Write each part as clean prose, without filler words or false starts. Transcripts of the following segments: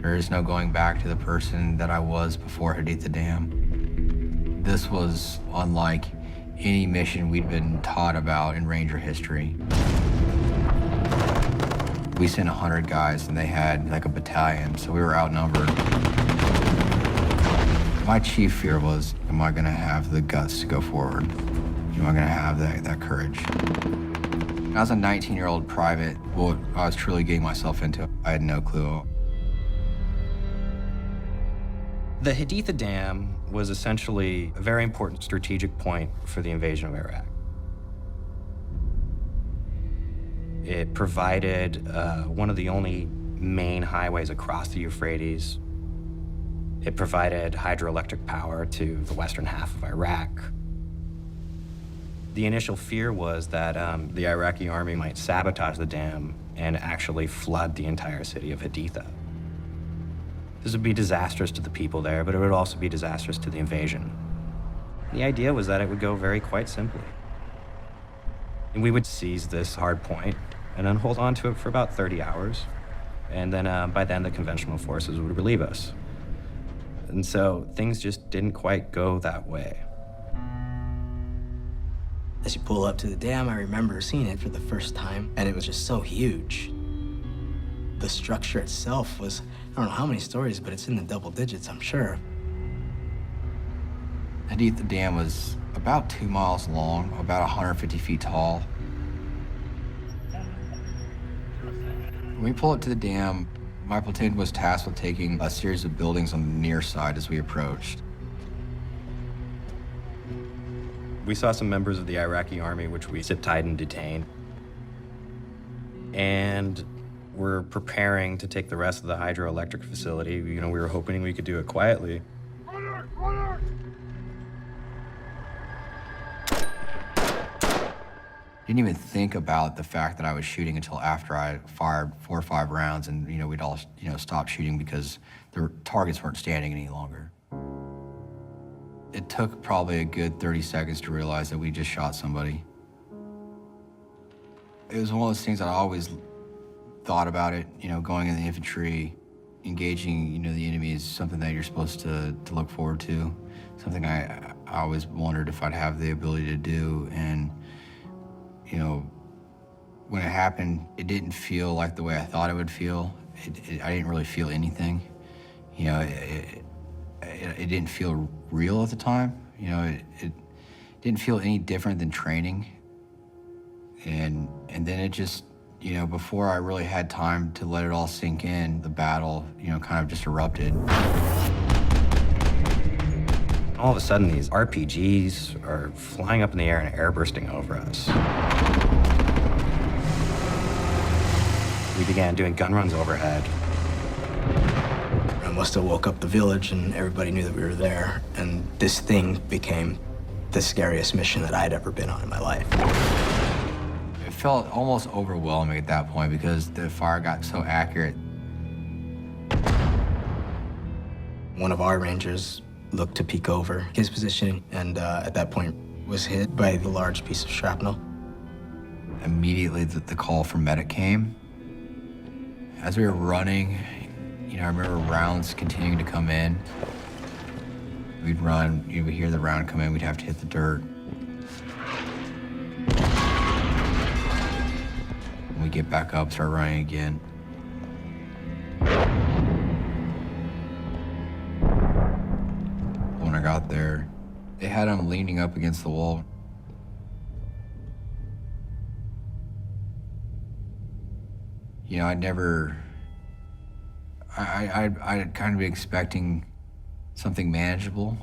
There is no going back to the person that I was before Haditha Dam. This was unlike any mission we'd been taught about in Ranger history. We sent 100 guys and they had like a battalion, so we were outnumbered. My chief fear was, am I gonna have the guts to go forward? Am I gonna have that courage? I was a 19-year-old private. What I was truly getting myself into, I had no clue. The Haditha Dam was essentially a very important strategic point for the invasion of Iraq. It provided one of the only main highways across the Euphrates. It provided hydroelectric power to the western half of Iraq. The initial fear was that the Iraqi army might sabotage the dam and actually flood the entire city of Haditha. This would be disastrous to the people there, but it would also be disastrous to the invasion. The idea was that it would go quite simply. And we would seize this hard point and then hold on to it for about 30 hours. And then by then, the conventional forces would relieve us. And so things just didn't quite go that way. As you pull up to the dam, I remember seeing it for the first time, and it was just so huge. The structure itself was, I don't know how many stories, but it's in the double digits, I'm sure. Haditha Dam was about 2 miles long, about 150 feet tall. When we pulled up to the dam, my platoon was tasked with taking a series of buildings on the near side as we approached. We saw some members of the Iraqi army, which we zip-tied and detained. And we're preparing to take the rest of the hydroelectric facility. You know, we were hoping we could do it quietly. Didn't even think about the fact that I was shooting until after I fired 4 or 5 rounds, and we'd all stop shooting because the targets weren't standing any longer. It took probably a good 30 seconds to realize that we just shot somebody. It was one of those things that I always thought about it, going in the infantry, engaging, the enemy is something that you're supposed to look forward to, something I always wondered if I'd have the ability to do. And, when it happened, it didn't feel like the way I thought it would feel. I didn't really feel anything. It didn't feel real at the time. It didn't feel any different than training. And then it just, before I really had time to let it all sink in, the battle, kind of just erupted. All of a sudden, these RPGs are flying up in the air and airbursting over us. We began doing gun runs overhead. I must have woke up the village and everybody knew that we were there. And this thing became the scariest mission that I'd ever been on in my life. It felt almost overwhelming at that point because the fire got so accurate. One of our rangers looked to peek over his position and at that point was hit by the large piece of shrapnel. Immediately the call for medic came. As we were running, I remember rounds continuing to come in. We'd run, we'd hear the round come in, we'd have to hit the dirt. And we get back up, start running again. When I got there, they had him leaning up against the wall. I'd kind of be expecting something manageable,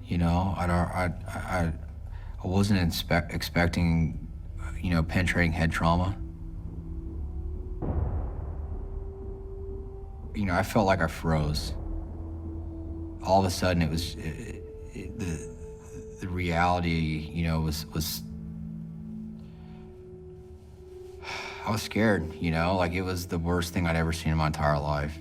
I wasn't expecting, penetrating head trauma. I felt like I froze. All of a sudden, it was the reality, was. I was scared, like it was the worst thing I'd ever seen in my entire life.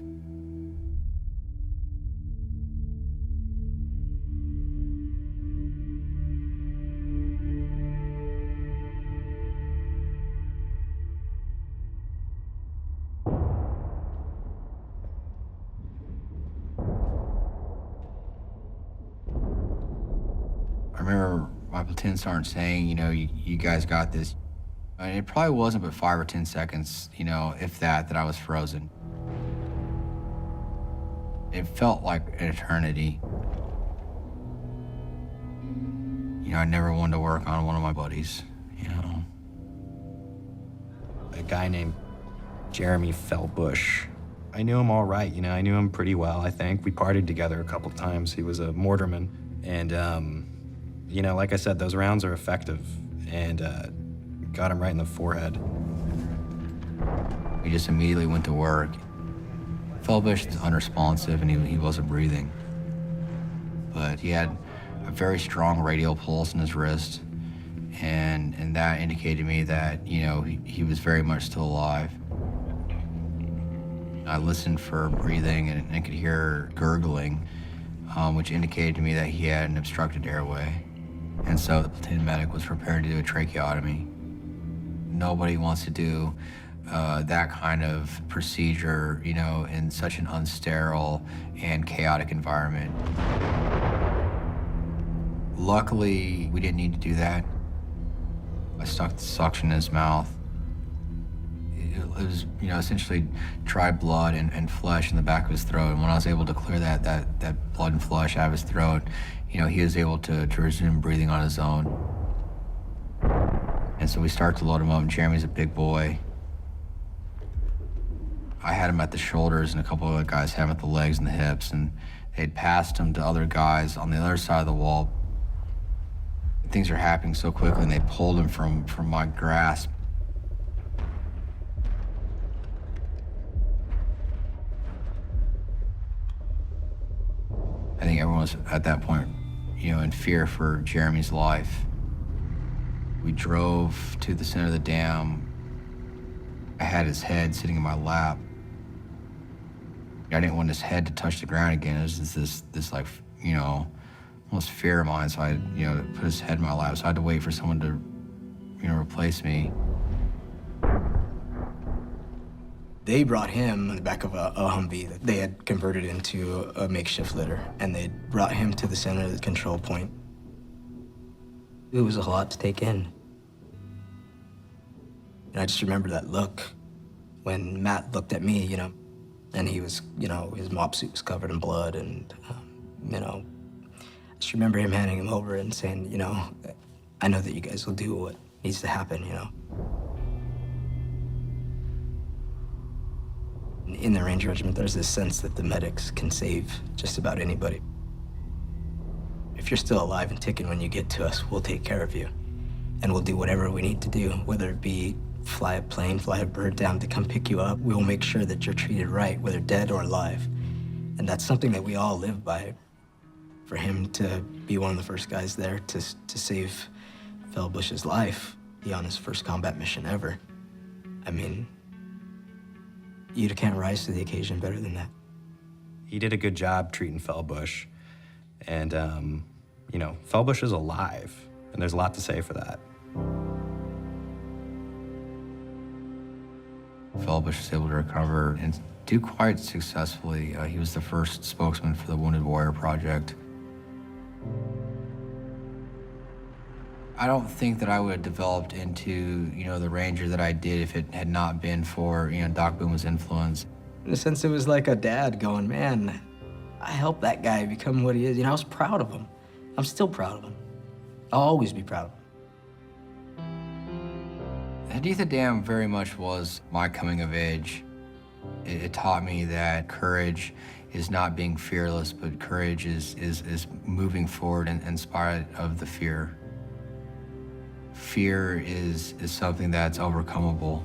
remember my platoon sergeant saying, you guys got this. And it probably wasn't but 5 or 10 seconds, if that I was frozen. It felt like an eternity. I never wanted to work on one of my buddies, A guy named Jeremy Felbush. I knew him all right, I knew him pretty well, I think. We partied together a couple times. He was a mortarman. And, like I said, those rounds are effective. And got him right in the forehead. We just immediately went to work. Felbush was unresponsive and he wasn't breathing. But he had a very strong radial pulse in his wrist. And that indicated to me that, he was very much still alive. I listened for breathing and I could hear gurgling, which indicated to me that he had an obstructed airway. And so the platoon medic was prepared to do a tracheotomy. Nobody wants to do that kind of procedure, in such an unsterile and chaotic environment. Luckily, we didn't need to do that. I stuck the suction in his mouth. It was, essentially dry blood and flesh in the back of his throat. And when I was able to clear that blood and flesh out of his throat, he was able to resume breathing on his own. And so we start to load him up. Jeremy's a big boy. I had him at the shoulders, and a couple of other guys had him at the legs and the hips, and they'd passed him to other guys on the other side of the wall. Things are happening so quickly, and they pulled him from my grasp. I think everyone was, at that point, in fear for Jeremy's life. We drove to the center of the dam. I had his head sitting in my lap. I didn't want his head to touch the ground again. It was just this like, almost fear of mine. So I, put his head in my lap. So I had to wait for someone to, replace me. They brought him in the back of a Humvee that they had converted into a makeshift litter, and they brought him to the center of the control point. It was a lot to take in. And I just remember that look when Matt looked at me, and he was, his mop suit was covered in blood, and, I just remember him handing him over and saying, I know that you guys will do what needs to happen, In the Ranger Regiment, there's this sense that the medics can save just about anybody. If you're still alive and ticking when you get to us, we'll take care of you. And we'll do whatever we need to do, whether it be fly a plane, fly a bird down to come pick you up. We will make sure that you're treated right, whether dead or alive. And that's something that we all live by. For him to be one of the first guys there to save Felbush's life, be on his first combat mission ever. I mean, you can't rise to the occasion better than that. He did a good job treating Felbush. And, Felbush is alive, and there's a lot to say for that. Felbush was able to recover and do quite successfully. He was the first spokesman for the Wounded Warrior Project. I don't think that I would have developed into, the Ranger that I did if it had not been for, Doc Booma's influence. In a sense, it was like a dad going, man, I helped that guy become what he is. I was proud of him. I'm still proud of him. I'll always be proud of him. Haditha Dam very much was my coming of age. It taught me that courage is not being fearless, but courage is moving forward in spite of the fear. Fear is something that's overcomable.